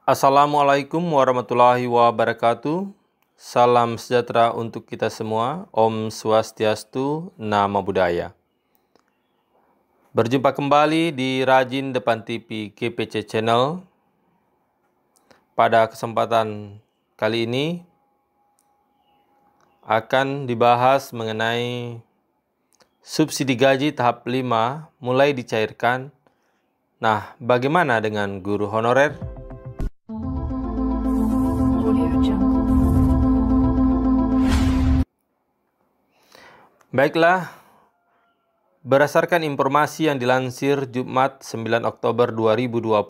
Assalamualaikum warahmatullahi wabarakatuh. Salam sejahtera untuk kita semua. Om Swastiastu, Namo Buddhaya. Berjumpa kembali di Rajin Depan TV GPC Channel. Pada kesempatan kali ini akan dibahas mengenai subsidi gaji tahap 5 mulai dicairkan. Nah, bagaimana dengan guru honorer? Baiklah, berdasarkan informasi yang dilansir Jumat 9 Oktober 2020,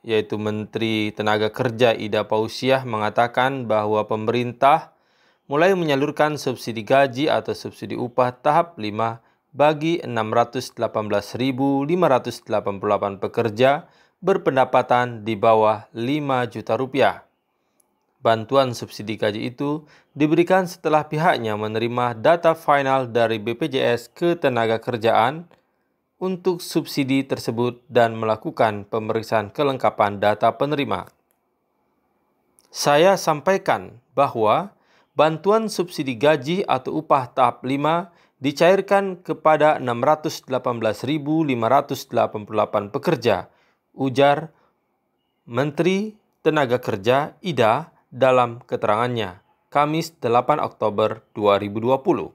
yaitu Menteri Tenaga Kerja Ida Pausiah mengatakan bahwa pemerintah mulai menyalurkan subsidi gaji atau subsidi upah tahap 5 bagi 618.588 pekerja berpendapatan di bawah 5 juta rupiah. Bantuan subsidi gaji itu diberikan setelah pihaknya menerima data final dari BPJS Ketenagakerjaan untuk subsidi tersebut dan melakukan pemeriksaan kelengkapan data penerima. Saya sampaikan bahwa bantuan subsidi gaji atau upah tahap 5 dicairkan kepada 618.588 pekerja, ujar Menteri Tenaga Kerja Ida dalam keterangannya, Kamis 8 Oktober 2020.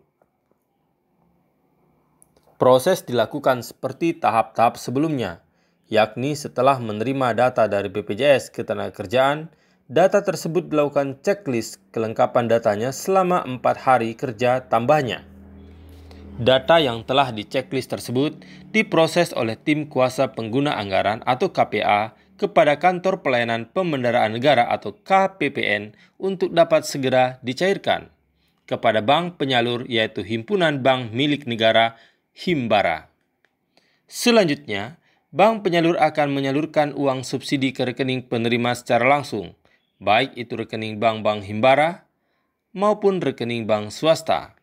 Proses dilakukan seperti tahap-tahap sebelumnya, yakni setelah menerima data dari BPJS Ketenagakerjaan, data tersebut dilakukan checklist kelengkapan datanya selama 4 hari kerja tambahnya. Data yang telah di-checklist tersebut diproses oleh tim kuasa pengguna anggaran atau KPA kepada Kantor Pelayanan Pembendaraan Negara atau KPPN untuk dapat segera dicairkan kepada bank penyalur yaitu Himpunan Bank Milik Negara Himbara. Selanjutnya, bank penyalur akan menyalurkan uang subsidi ke rekening penerima secara langsung, baik itu rekening bank-bank Himbara maupun rekening bank swasta.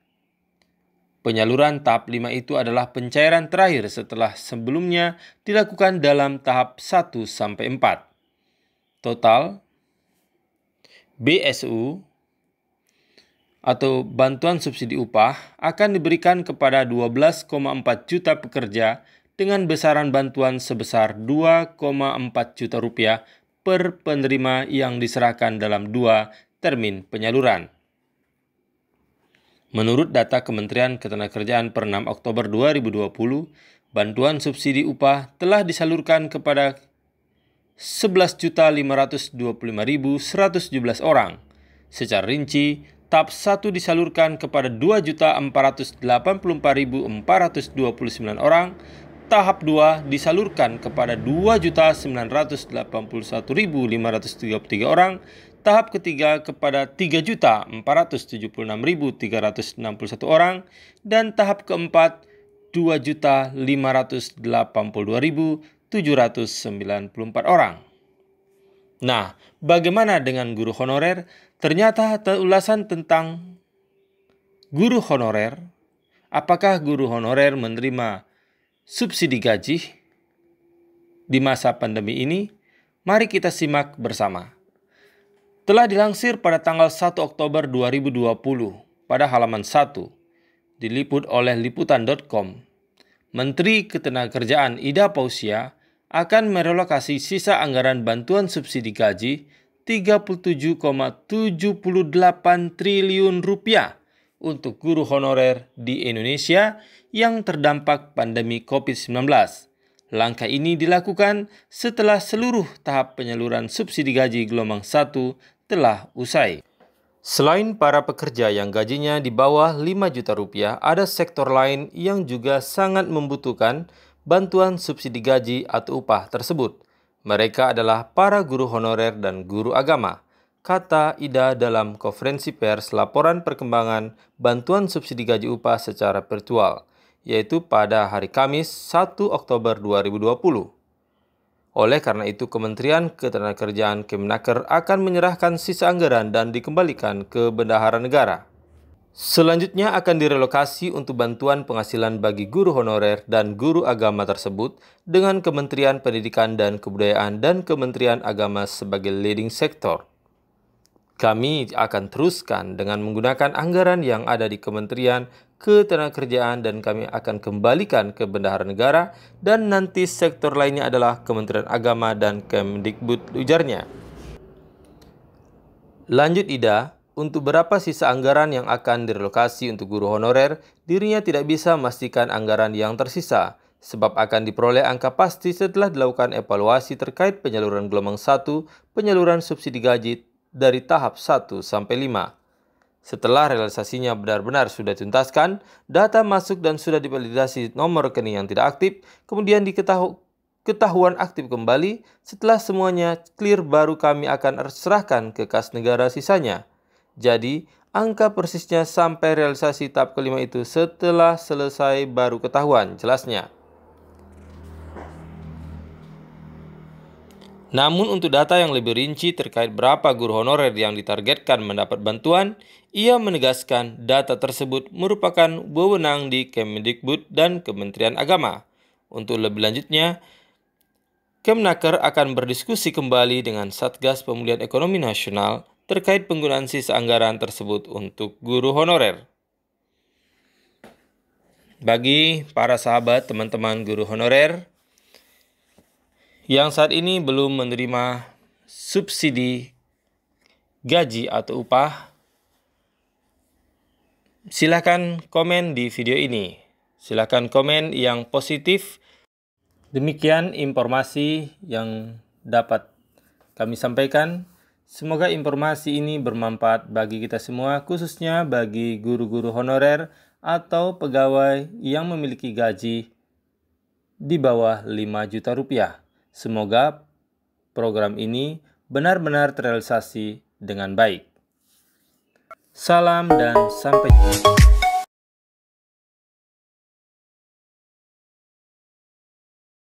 Penyaluran tahap 5 itu adalah pencairan terakhir setelah sebelumnya dilakukan dalam tahap 1-4. Total, BSU atau bantuan subsidi upah akan diberikan kepada 12,4 juta pekerja dengan besaran bantuan sebesar 2,4 juta rupiah per penerima yang diserahkan dalam 2 termin penyaluran. Menurut data Kementerian Ketenagakerjaan per 6 Oktober 2020, bantuan subsidi upah telah disalurkan kepada 11.525.117 orang. Secara rinci, tahap 1 disalurkan kepada 2.484.429 orang, tahap 2 disalurkan kepada 2.981.533 orang, tahap ketiga kepada 3.476.361 orang, dan tahap keempat 2.582.794 orang. Nah, bagaimana dengan guru honorer? Ternyata ulasan tentang guru honorer, apakah guru honorer menerima subsidi gaji di masa pandemi ini? Mari kita simak bersama. Telah dilansir pada tanggal 1 Oktober 2020 pada halaman 1, diliput oleh liputan.com, Menteri Ketenagakerjaan Ida Pausiah akan merelokasi sisa anggaran bantuan subsidi gaji 37,78 triliun rupiah untuk guru honorer di Indonesia yang terdampak pandemi COVID-19. Langkah ini dilakukan setelah seluruh tahap penyaluran subsidi gaji gelombang 1 telah usai. Selain para pekerja yang gajinya di bawah 5 juta rupiah, ada sektor lain yang juga sangat membutuhkan bantuan subsidi gaji atau upah tersebut. Mereka adalah para guru honorer dan guru agama, kata Ida dalam konferensi pers laporan perkembangan bantuan subsidi gaji upah secara virtual, yaitu pada hari Kamis 1 Oktober 2020. Oleh karena itu, Kementerian Ketenagakerjaan Kemenaker akan menyerahkan sisa anggaran dan dikembalikan ke Bendahara Negara. Selanjutnya akan direlokasi untuk bantuan penghasilan bagi guru honorer dan guru agama tersebut dengan Kementerian Pendidikan dan Kebudayaan dan Kementerian Agama sebagai leading sector. Kami akan teruskan dengan menggunakan anggaran yang ada di Kementerian Ketenagakerjaan dan kami akan kembalikan ke Bendahara Negara dan nanti sektor lainnya adalah Kementerian Agama dan Kemdikbud, ujarnya. Lanjut Ida, untuk berapa sisa anggaran yang akan direlokasi untuk guru honorer, dirinya tidak bisa memastikan anggaran yang tersisa, sebab akan diperoleh angka pasti setelah dilakukan evaluasi terkait penyaluran gelombang 1, penyaluran subsidi gaji dari tahap 1 sampai 5. Setelah realisasinya benar-benar sudah dituntaskan, data masuk dan sudah divalidasi nomor rekening yang tidak aktif, kemudian ketahuan aktif kembali. Setelah semuanya clear baru kami akan serahkan ke kas negara sisanya. Jadi, angka persisnya sampai realisasi tahap kelima itu setelah selesai baru ketahuan, jelasnya. Namun untuk data yang lebih rinci terkait berapa guru honorer yang ditargetkan mendapat bantuan, ia menegaskan data tersebut merupakan wewenang di Kemdikbud dan Kementerian Agama. Untuk lebih lanjutnya, Kemnaker akan berdiskusi kembali dengan Satgas Pemulihan Ekonomi Nasional terkait penggunaan sisa anggaran tersebut untuk guru honorer. Bagi para sahabat teman-teman guru honorer yang saat ini belum menerima subsidi gaji atau upah, silakan komen di video ini. Silakan komen yang positif. Demikian informasi yang dapat kami sampaikan. Semoga informasi ini bermanfaat bagi kita semua, khususnya bagi guru-guru honorer atau pegawai yang memiliki gaji di bawah 5 juta rupiah. Semoga program ini benar-benar terrealisasi dengan baik. Salam dan sampai jumpa.